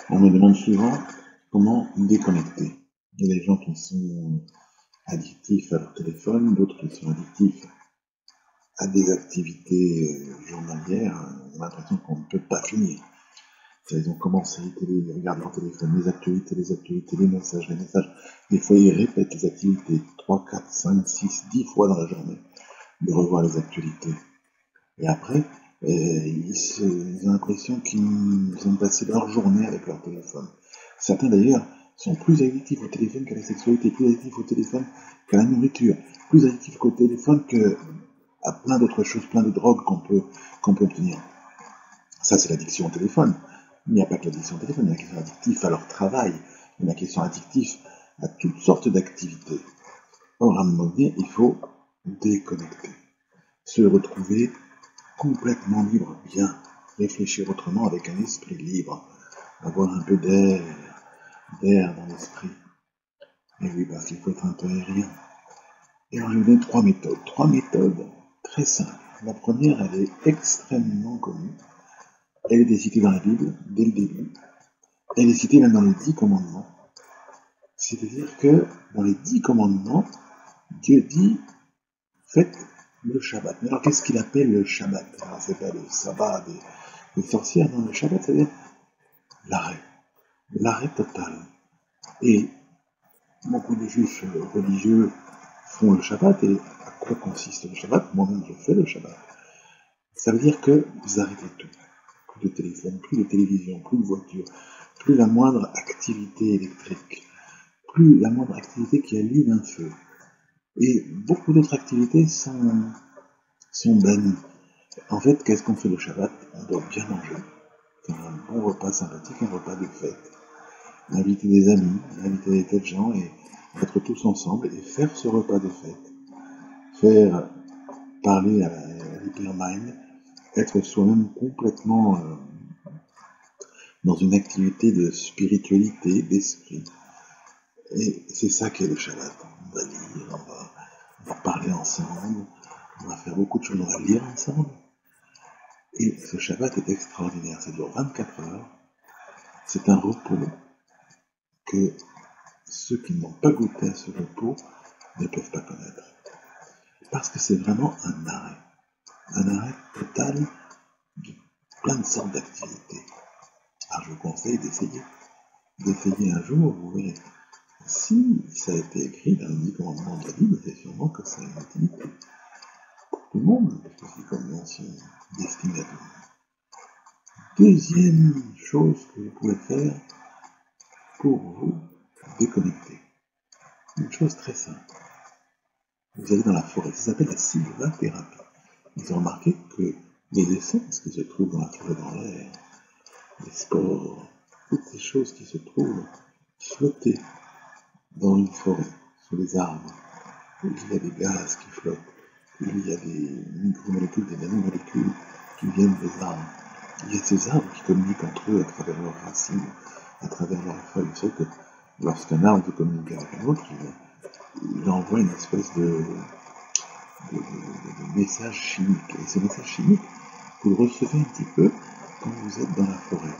On me demande souvent comment déconnecter. Il y a des gens qui sont addictifs à leur téléphone, d'autres qui sont addictifs à des activités journalières. On a l'impression qu'on ne peut pas finir. Ils ont commencé, ils regardent leur téléphone, les messages, les messages. Des fois, ils répètent les activités 3, 4, 5, 6, 10 fois dans la journée, de revoir les actualités. Et après, ils ont l'impression qu'ils ont passé leur journée avec leur téléphone. Certains d'ailleurs sont plus addictifs au téléphone qu'à la sexualité, plus addictifs au téléphone qu'à la nourriture, plus addictifs au téléphone qu'à plein d'autres choses, plein de drogues qu'on peut obtenir. Ça, c'est l'addiction au téléphone. Mais il n'y a pas que l'addiction au téléphone, il y en a qui sont addictifs à leur travail, il y en a qui sont addictifs à toutes sortes d'activités. Or, à un moment donné, il faut déconnecter, se retrouver complètement libre, bien réfléchir autrement avec un esprit libre, avoir un peu d'air dans l'esprit. Et oui, parce qu'il faut être un peu aérien. Et alors, je vais vous donner trois méthodes très simples. La première, elle est extrêmement connue. Elle est citée dans la Bible dès le début. Elle est citée même dans les 10 commandements. C'est-à-dire que dans les 10 commandements, Dieu dit faites le Shabbat. Mais alors qu'est-ce qu'il appelle le Shabbat? Alors c'est pas le sabbat des sorcières, non, le Shabbat, c'est-à-dire l'arrêt total. Et beaucoup de juifs religieux font le Shabbat, et à quoi consiste le Shabbat? Moi-même je fais le Shabbat. Ça veut dire que vous arrêtez tout. Plus de téléphone, plus de télévision, plus de voiture, plus la moindre activité électrique, plus la moindre activité qui allume un feu. Et beaucoup d'autres activités sont bannies. En fait, qu'est-ce qu'on fait le Shabbat? On doit bien manger, faire un bon repas sympathique, un repas de fête, inviter des amis, inviter des tas de gens et être tous ensemble et faire ce repas de fête, faire parler à l'hypermind, être soi-même complètement dans une activité de spiritualité, d'esprit. Et c'est ça qui est le Shabbat. On va lire, on va parler ensemble, on va faire beaucoup de choses, on va lire ensemble. Et ce Shabbat est extraordinaire, ça dure 24 heures. C'est un repos que ceux qui n'ont pas goûté à ce repos ne peuvent pas connaître. Parce que c'est vraiment un arrêt total de plein de sortes d'activités. Alors je vous conseille d'essayer un jour, vous verrez. Si ça a été écrit dans les 10 commandements de la Bible, c'est sûrement que c'est une utilité pour tout le monde, parce que ces commandements sont destinés à tout le monde. Deuxième chose que vous pouvez faire pour vous déconnecter. Une chose très simple. Vous allez dans la forêt, ça s'appelle la sylvathérapie. Vous avez remarqué que les essences qui se trouvent dans la forêt, dans l'air, les spores, toutes ces choses qui se trouvent flottées dans une forêt, sous les arbres, où il y a des gaz qui flottent, où il y a des micromolécules, des nanomolécules qui viennent des arbres. Il y a ces arbres qui communiquent entre eux à travers leurs racines, à travers leurs feuilles. Vous savez que lorsqu'un arbre veut communiquer avec un autre, il envoie une espèce de message chimique. Et ce message chimique, vous le recevez un petit peu quand vous êtes dans la forêt.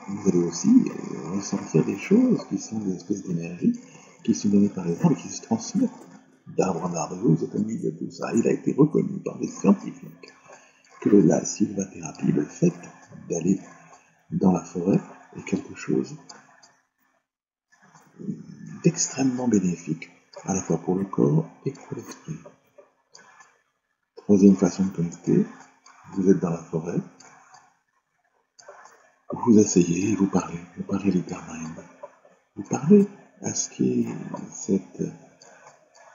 Vous allez aussi ressentir des choses qui sont des espèces d'énergie qui sont données par les arbres et qui se transmettent d'arbre en arbre. Vous êtes au milieu de tout ça. Il a été reconnu par les scientifiques que la sylvathérapie, le fait d'aller dans la forêt, est quelque chose d'extrêmement bénéfique, à la fois pour le corps et pour l'esprit. Troisième façon de connecter, vous êtes dans la forêt, vous asseyez et vous parlez l'hypermind. Vous parlez à ce qui est cette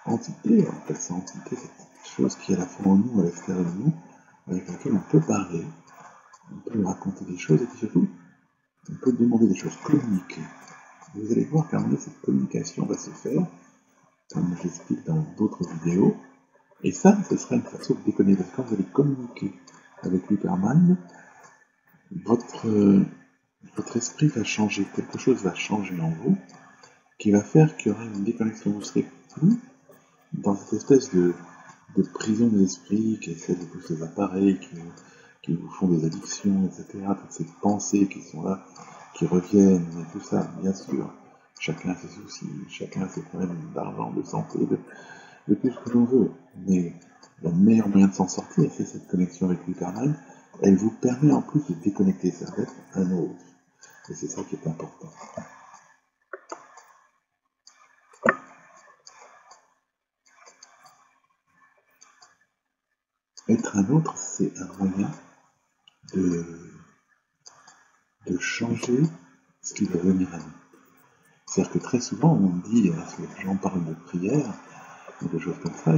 entité, on appelle ça entité, cette chose qui est à la fois en nous, à l'extérieur de nous, avec laquelle on peut parler, on peut raconter des choses et puis surtout, on peut demander des choses, communiquer. Vous allez voir qu'à un moment donné, cette communication va se faire, comme j'explique dans d'autres vidéos, et ça, ce sera une façon de déconnecter. Parce que quand vous allez communiquer avec l'hypermind, votre esprit va changer, quelque chose va changer en vous, qui va faire qu'il y aura une déconnexion. Vous serez plus dans cette espèce de prison de l'esprit qui est celle de tous ces appareils qui vous font des addictions, etc. Toutes ces pensées qui sont là, qui reviennent, et tout ça, bien sûr. Chacun a ses soucis, chacun a ses problèmes d'argent, de santé, de tout ce que l'on veut. Mais le meilleur moyen de s'en sortir, c'est cette connexion avec l'Éternel. Elle vous permet en plus de déconnecter certains un autre. Et c'est ça qui est important. Être un autre, c'est un moyen de changer ce qui va venir à nous. C'est-à-dire que très souvent, on dit, lorsque les gens parlent de prière, ou de choses comme ça,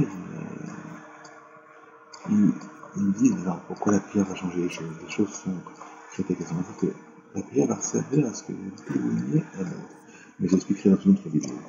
ils me disent, alors pourquoi la prière va changer les choses? Les choses sont traitées comme ça. Que la prière va servir à ce que vous deveniez un autre. Mais j'expliquerai dans une autre vidéo.